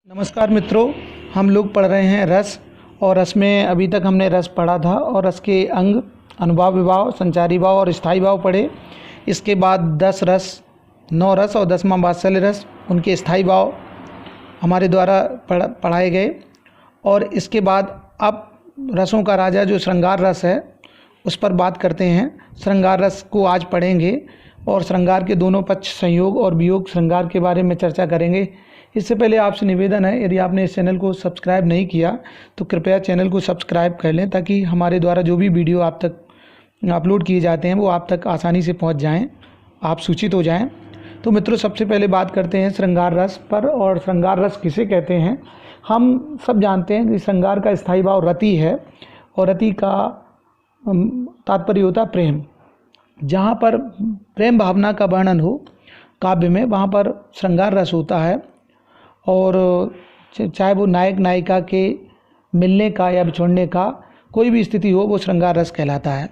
नमस्कार मित्रों, हम लोग पढ़ रहे हैं रस। और रस में अभी तक हमने रस पढ़ा था और रस के अंग अनुभाव, विभाव, संचारी भाव और स्थायी भाव पढ़े। इसके बाद 10 रस, 9 रस और 10वां वात्सल्य रस, उनके स्थायी भाव हमारे द्वारा पढ़ाए गए। और इसके बाद अब रसों का राजा जो श्रृंगार रस है उस पर बात करते हैं। श्रृंगार रस को आज पढ़ेंगे और श्रृंगार के दोनों पक्ष, संयोग और वियोग श्रृंगार के बारे में चर्चा करेंगे। इससे पहले आपसे निवेदन है, यदि आपने इस चैनल को सब्सक्राइब नहीं किया तो कृपया चैनल को सब्सक्राइब कर लें, ताकि हमारे द्वारा जो भी वीडियो आप तक अपलोड किए जाते हैं वो आप तक आसानी से पहुंच जाएं, आप सूचित हो जाएं। तो मित्रों, सबसे पहले बात करते हैं श्रृंगार रस पर। और श्रृंगार रस किसे कहते हैं? हम सब जानते हैं कि श्रृंगार का स्थायी भाव रति है और रति का तात्पर्य होता है प्रेम। जहाँ पर प्रेम भावना का वर्णन हो काव्य में, वहाँ पर श्रृंगार रस होता है। और चाहे वो नायक नायिका के मिलने का या बिछोड़ने का कोई भी स्थिति हो, वो श्रृंगार रस कहलाता है।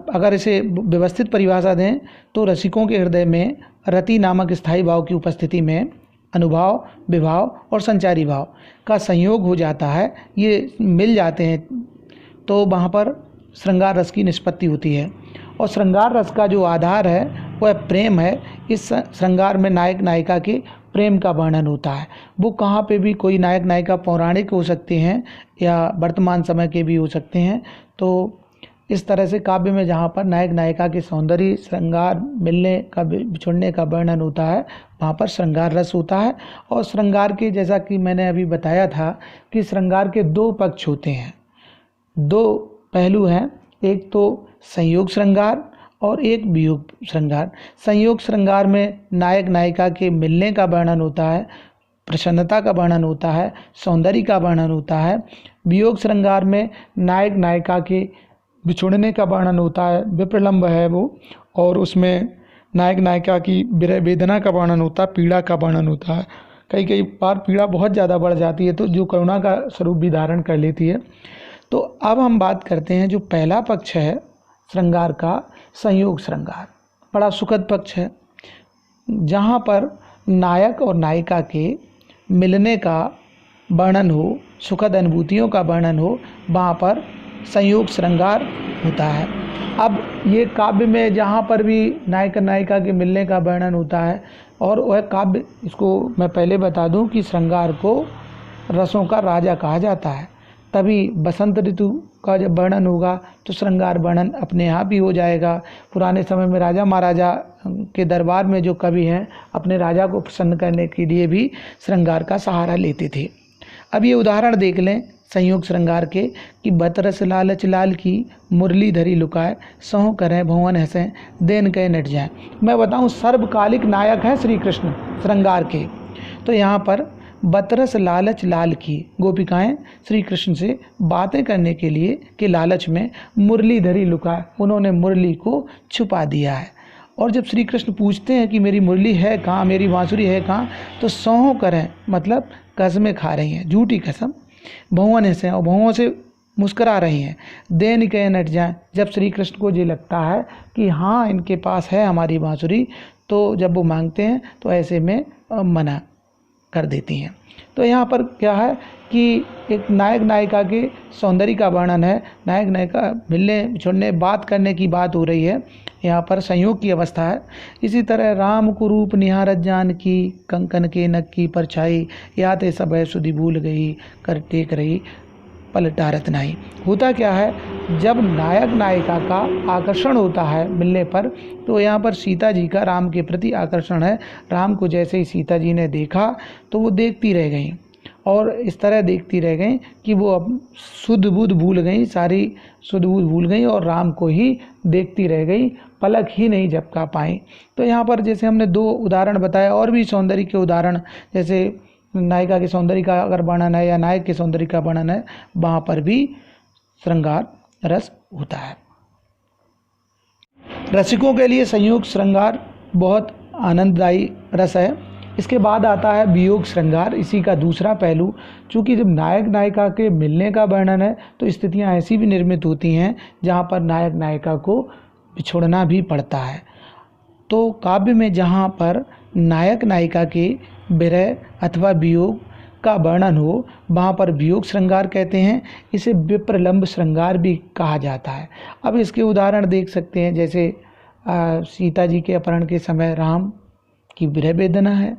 अगर इसे व्यवस्थित परिभाषा दें तो रसिकों के हृदय में रति नामक स्थायी भाव की उपस्थिति में अनुभाव, विभाव और संचारी भाव का संयोग हो जाता है। ये मिल जाते हैं तो वहाँ पर श्रृंगार रस की निष्पत्ति होती है। और श्रृंगार रस का जो आधार है वह प्रेम है। इस श्रृंगार में नायक नायिका के प्रेम का वर्णन होता है। वो कहाँ पे भी, कोई नायक नायिका पौराणिक हो सकते हैं या वर्तमान समय के भी हो सकते हैं। तो इस तरह से काव्य में जहाँ पर नायक नायिका के सौंदर्य, श्रृंगार, मिलने का, बिछुड़ने का वर्णन होता है, वहाँ पर श्रृंगार रस होता है। और श्रृंगार के, जैसा कि मैंने अभी बताया था कि श्रृंगार के 2 पक्ष होते हैं, 2 पहलू हैं। एक तो संयोग श्रृंगार और एक वियोग श्रृंगार। संयोग श्रृंगार में नायक नायिका के मिलने का वर्णन होता है, प्रसन्नता का वर्णन होता है, सौंदर्य का वर्णन होता है। वियोग श्रृंगार में नायक नायिका के बिछुड़ने का वर्णन होता है, विप्रलंब है वो, और उसमें नायक नायिका की वेदना का वर्णन होता है, पीड़ा का वर्णन होता है। कई बार पीड़ा बहुत ज़्यादा बढ़ जाती है तो जो करुणा का स्वरूप भी धारण कर लेती है। तो अब हम बात करते हैं जो पहला पक्ष है श्रृंगार का, संयोग श्रृंगार। बड़ा सुखद पक्ष है, जहाँ पर नायक और नायिका के मिलने का वर्णन हो, सुखद अनुभूतियों का वर्णन हो, वहाँ पर संयोग श्रृंगार होता है। अब ये काव्य में जहाँ पर भी नायक नायिका के मिलने का वर्णन होता है, और वह काव्य, इसको मैं पहले बता दूं कि श्रृंगार को रसों का राजा कहा जाता है। तभी बसंत ऋतु का जब वर्णन होगा तो श्रृंगार वर्णन अपने आप ही हो जाएगा। पुराने समय में राजा महाराजा के दरबार में जो कवि हैं, अपने राजा को प्रसन्न करने के लिए भी श्रृंगार का सहारा लेते थे। अब ये उदाहरण देख लें संयोग श्रृंगार के कि बतरस लालच लाल की मुरली धरी लुकाए, सहों करें भुवन हंसें देन कहे नट जाए। मैं बताऊं, सर्वकालिक नायक हैं श्री कृष्ण श्रृंगार के। तो यहाँ पर बतरस लालच लाल की, गोपिकाएं श्री कृष्ण से बातें करने के लिए के लालच में मुरली धरी लुकाए, उन्होंने मुरली को छुपा दिया है। और जब श्री कृष्ण पूछते हैं कि मेरी मुरली है कहाँ, मेरी बांसुरी है कहाँ, तो सौं करें, मतलब कसमें खा रही हैं, झूठी कसम, भुवन से, और भुवों से मुस्करा रही हैं, देन कहे नट जाए। जब श्री कृष्ण को ये लगता है कि हाँ इनके पास है हमारी बांसुरी, तो जब वो मांगते हैं तो ऐसे में मना कर देती हैं। तो यहाँ पर क्या है कि एक नायक नायिका के सौंदर्य का वर्णन है, नायक नायिका मिलने छोड़ने बात करने की बात हो रही है, यहाँ पर संयोग की अवस्था है। इसी तरह राम कुरूप निहारत जान की, कंकन के नक की परछाई, याते सब है सुधि भूल गई, कर टेक रही पलटारत नहीं। होता क्या है, जब नायक नायिका का आकर्षण होता है मिलने पर, तो यहाँ पर सीता जी का राम के प्रति आकर्षण है। राम को जैसे ही सीता जी ने देखा तो वो देखती रह गई, और इस तरह देखती रह गई कि वो अब शुद्ध बुद्ध भूल गई, सारी शुद्ध बुद्ध भूल गई और राम को ही देखती रह गई, पलक ही नहीं झपका पाई। तो यहाँ पर जैसे हमने 2 उदाहरण बताए, और भी सौंदर्य के उदाहरण, जैसे नायिका के सौंदर्य का अगर वर्णन है या नायक के सौंदर्य का वर्णन है, वहाँ पर भी श्रृंगार रस होता है। रसिकों के लिए संयोग श्रृंगार बहुत आनंददायी रस है। इसके बाद आता है वियोग श्रृंगार, इसी का दूसरा पहलू। चूँकि जब नायक नायिका के मिलने का वर्णन है तो स्थितियाँ ऐसी भी निर्मित होती हैं जहाँ पर नायक नायिका को बिछोड़ना भी पड़ता है। तो काव्य में जहाँ पर नायक नायिका के विरह अथवा वियोग का वर्णन हो, वहाँ पर वियोग श्रृंगार कहते हैं। इसे विप्रलंब श्रृंगार भी कहा जाता है। अब इसके उदाहरण देख सकते हैं, जैसे सीता जी के अपहरण के समय राम की विरह वेदना है,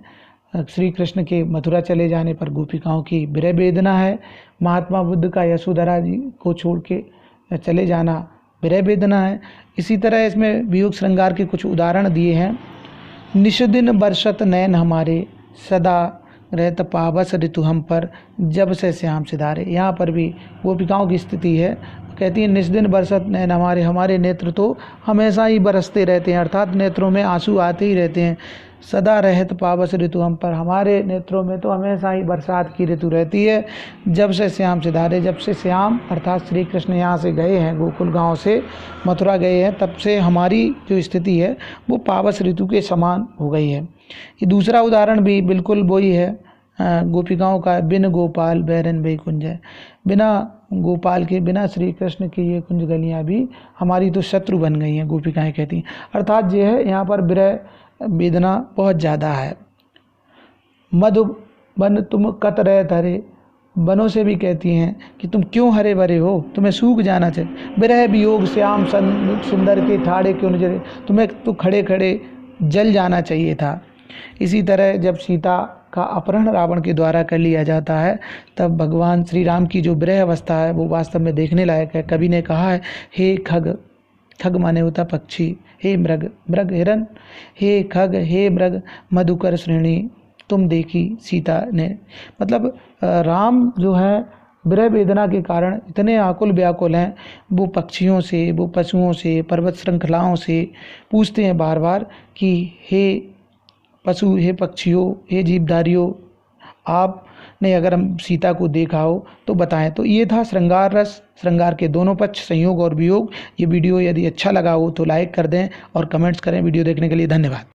श्री कृष्ण के मथुरा चले जाने पर गोपिकाओं की विरह वेदना है, महात्मा बुद्ध का यशोधरा जी को छोड़ के चले जाना विरह वेदना है। इसी तरह इसमें वियोग श्रृंगार के कुछ उदाहरण दिए हैं। निश दिन बरसत नैन हमारे, सदा रहत पावस ऋतु हम पर, जब से श्याम सिधारे। यहाँ पर भी गोपिकाओं की स्थिति है, कहती है निश दिन बरसत नैन हमारे, हमारे नेत्र तो हमेशा ही बरसते रहते हैं, अर्थात नेत्रों में आंसू आते ही रहते हैं। सदा रहत पावस ऋतु हम पर, हमारे नेत्रों में तो हमेशा ही बरसात की ऋतु रहती है। जब से श्याम सिधारे, जब से श्याम अर्थात श्री कृष्ण यहाँ से गए हैं, गोकुल गांव से मथुरा गए हैं, तब से हमारी जो स्थिति है वो पावस ऋतु के समान हो गई है। ये दूसरा उदाहरण भी बिल्कुल वही है गोपिकाओं का, बिन गोपाल बैरन बे कुंज है। बिना गोपाल के, बिना श्री कृष्ण की ये कुंज गलियाँ भी हमारी तो शत्रु बन गई हैं, गोपिकाएँ कहती हैं। अर्थात ये है यहाँ पर विरह वेदना बहुत ज़्यादा है। मधुबन तुम कत रहे धरे, बनों से भी कहती हैं कि तुम क्यों हरे भरे हो, तुम्हें सूख जाना चाहिए। विरह वियोग श्याम सुंदर के ठाड़े क्यों नजरे, तुम्हें तो खड़े खड़े जल जाना चाहिए था। इसी तरह जब सीता का अपहरण रावण के द्वारा कर लिया जाता है, तब भगवान श्री राम की जो विरह अवस्था है वो वास्तव में देखने लायक है। कवि ने कहा है, हे खग, खग माने होता पक्षी, हे मृग, मृग हिरन, हे खग, हे मृग मधुकर श्रेणी, तुम देखी सीता ने। मतलब राम जो है विरह वेदना के कारण इतने आकुल व्याकुल हैं, वो पक्षियों से, वो पशुओं से, पर्वत श्रृंखलाओं से पूछते हैं बार बार कि हे पशु, हे पक्षियों, हे जीवधारियों, आपने अगर हम सीता को देखा हो तो बताएं। तो ये था श्रृंगार रस, श्रृंगार के दोनों पक्ष, संयोग और वियोग। ये वीडियो यदि अच्छा लगा हो तो लाइक कर दें और कमेंट्स करें। वीडियो देखने के लिए धन्यवाद।